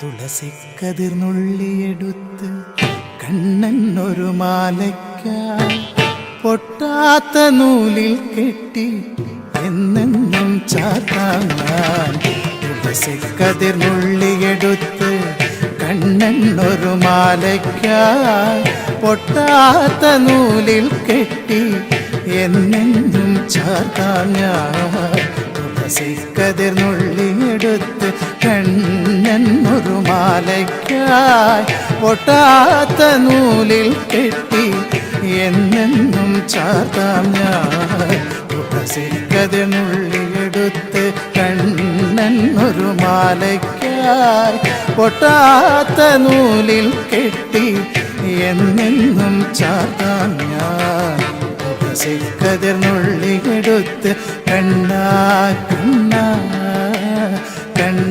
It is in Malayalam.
തുളസിക്കതിർന്നുള്ളിയെടുത്ത് കണ്ണൻ ഒരു മാലയ്ക്കായി പൊട്ടാത്ത നൂലിൽ കെട്ടി എന്നെന്നും ചാത്താൻ ഞാൻ. തുളസിക്കതിർന്നുള്ളിയെടുത്ത് കണ്ണൻ ഒരു മാലയ്ക്കായി പൊട്ടാത്ത നൂലിൽ കെട്ടി എന്നെന്നും ചാത്താൻ ഞാൻ. തുളസിക്കതിർന്നുള്ളിയെടുത്ത് കണ്ണൻ ഒരു മാലയ്ക്കായി പൊട്ടാത്ത നൂലിൽ കെട്ടി എന്നെന്നും ചാർത്താം ഞാൻ. തുളസിക്കതിർന്നുള്ളിയെടുത്ത് കണ്ണൻ ഒരു മാലയ്ക്കായി പൊട്ടാത്ത നൂലിൽ കെട്ടി എന്നെന്നും ചാർത്താം ഞാൻ. തുളസിക്കതിർന്നുള്ളിയെടുത്ത് കണ്ണാ കണ്ണാ കണ്ണ